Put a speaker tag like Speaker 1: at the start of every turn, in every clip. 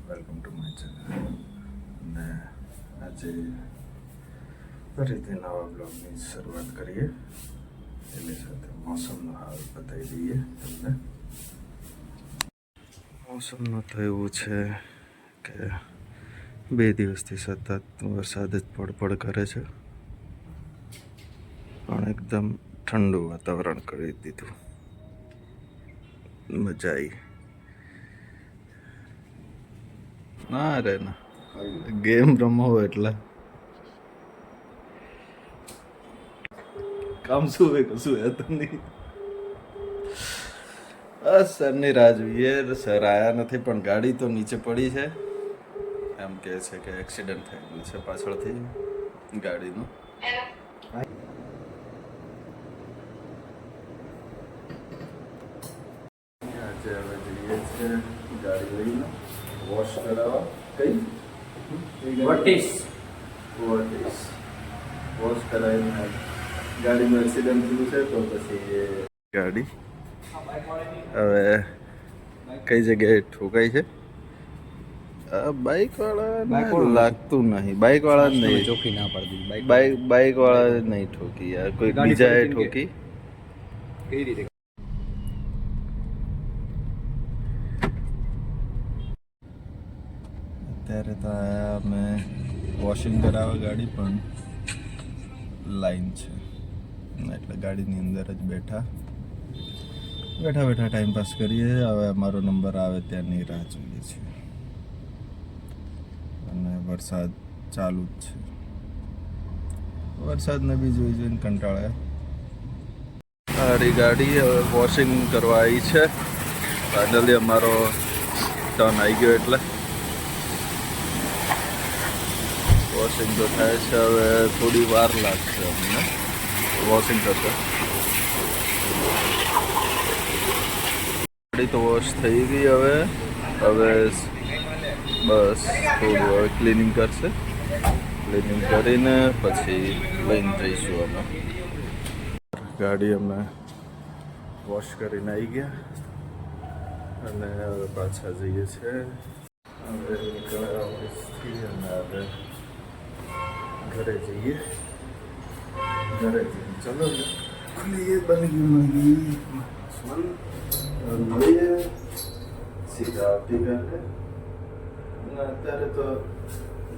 Speaker 1: Welcome to my channel. અને આજે ફરીથી નવા બ્લોગની શરૂઆત કરીએ. એની સાથે મોસમનો હાલ બતાવી દઈએ તમને. મોસમનું તો એવું છે કે 2 દિવસથી સતત વરસાદ જ પડપડ કરે છે, પણ એકદમ ઠંડુ વાતાવરણ કરી દીધું. મજા આવી. ના રે ના, ગેમ રમો એટલે કામ શું હોય, કશું હે તો નહીં. બસ સરની રાહ જોઈએ. સર આયા નથી, પણ ગાડી તો નીચે પડી છે. એમ કહે છે કે એક્સિડન્ટ થઈ ગયું છે પાછળથી ગાડીનું. આજે હવે જઈએ છીએ ગાડી લઈને વોશ કરાવવા. કઈ વટીસ વોશ કરાવીને ગાડીનું એક્સિડન્ટ થયું છે, તો પછી ગાડી હવે કઈ જગ્યાએ ઠોકાઈ છે. બાઇક વાળા લાગતું નહીં, બાઇક વાળા જ નહીં
Speaker 2: ચોખ્ખી ના પાડી
Speaker 1: બાઇક વાળા જ નહીં ઠોકી યાર, કોઈ બીજાએ ઠોકી.
Speaker 2: કઈ રીતે
Speaker 1: અત્યારે તો આયા અમે વોશિંગ કરાવવા ગાડી, પણ લાઈન છે એટલે ગાડીની અંદર જ બેઠા ટાઈમ પાસ કરીએ. હવે અમારો નંબર આવે ત્યાંની રાહ જોઈએ છીએ, અને વરસાદ ચાલુ જ છે. વરસાદને બી જોઈને કંટાળ્યા. મારી ગાડી હવે વોશિંગ કરવા આવી છે. ફાઇનલી અમારો ટર્ન આવી ગયો, એટલે વોશિંગ તો થાય છે. હવે થોડી વાર લાગશે અમને વોશિંગ કરતા. ગાડી તો વોશ થઈ ગઈ. હવે બસ થોડું હવે ક્લિનિંગ કરશે. ક્લિનિંગ કરીને પછી લઈને જઈશું અમે. ગાડી અમે વોશ કરીને આવી ગયા, અને હવે પાછા જઈએ છીએ. હવે નીકળ્યા ઓફિસથી, અને હવે ઘરે જઈએ. ચલો ખુલીએ. બની મળીએ સીધા આવતીકાલે. અને અત્યારે તો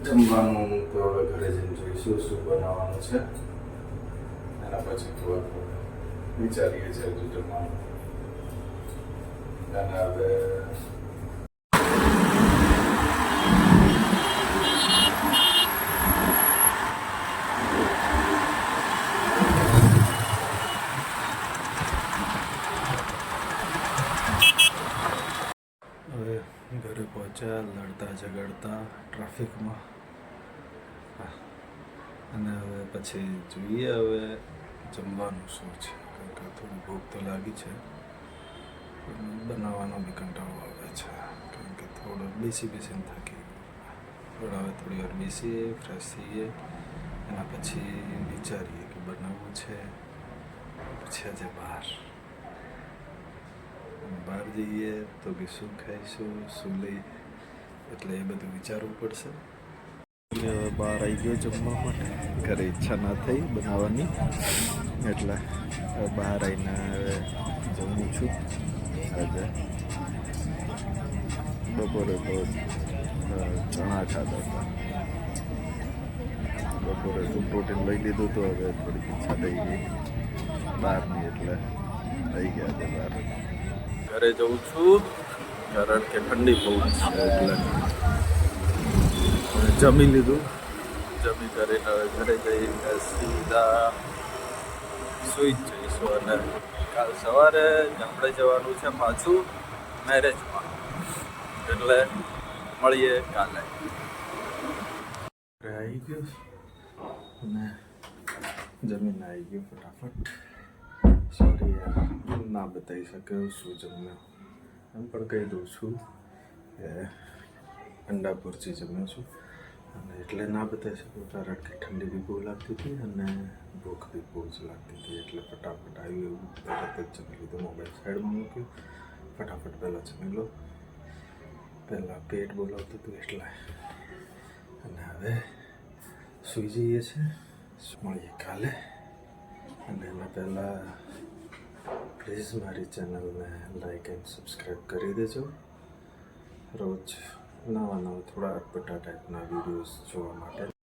Speaker 1: જમવાનું તો હવે ઘરે જઈને જોઈશું શું બનાવવાનું છે. એના પછી ખબર વિચારીએ છીએ હજુ જમવાનું. અને હવે ઘરે પહોંચ્યા, લડતા ઝઘડતા ટ્રાફિકમાં. અને હવે પછી જોઈએ હવે જમવાનું શું છે, કારણ કે થોડી ભૂખ તો લાગી છે. બનાવવાનો બી કંટાળો આવે છે, કારણ કે થોડો બેસીને થાકી ગયો. હવે થોડી વાર બેસીએ, ફ્રેશ થઈએ, એના પછી વિચારીએ કે બનાવવું છે. પછી આજે બહાર જઈએ તો કે શું ખાઈશું, શું લઈ, એટલે એ બધું વિચારવું પડશે. બહાર આવી ગયો જમવા માટે. ઘરે ઈચ્છા ના થઈ બનાવવાની, એટલે બહાર આવીને હવે જમું છું. આજે બપોરે તો ચણા ખાધા હતા. બપોરે તો પ્રોટીન લઈ લીધું તો હવે થોડીક ઈચ્છા થઈ ગઈ બહારની, એટલે લઈ ગયા છે બહાર. ઘરે જઉં છું, કારણ કે ઠંડી બહુ છે, એટલે જમી લીધું. જમી કરીને હવે ઘરે જઈને સીધા સુઈ જ જઈશું. અને કાલ સવારે ગામડે જવાનું છે પાછું મેરેજમાં, એટલે મળીએ કાલે. આવી ગયો અને જમીને આવી ગયો ફટાફટ. સોરી યાર, ના બતાવી શક્યો શું જમ્યો. એમ પણ કહી દઉં છું કે અંડા ભુરજી જમ્યો છું. અને એટલે ના બતાવી શકું, કારણ કે ઠંડી બી બહુ લાગતી હતી અને ભૂખ બી બહુ જ લાગતી હતી. એટલે ફટાફટ આવ્યું એવું તરત જ જમી લીધું. મોબાઈલ સાઈડમાં મૂક્યો, ફટાફટ પહેલાં જમી લો.
Speaker 3: પહેલાં પેટ બોલાવતું હતું એટલે, અને હવે સૂઈ જઈએ છીએ. મળીએ કાલે. અને એના પહેલાં પ્લીઝ મારી ચેનલને લાઈક એન્ડ સબસ્ક્રાઈબ કરી દેજો. રોજ નવા થોડા અટપટા ટાઈપના વિડીયોઝ જોવા માટે.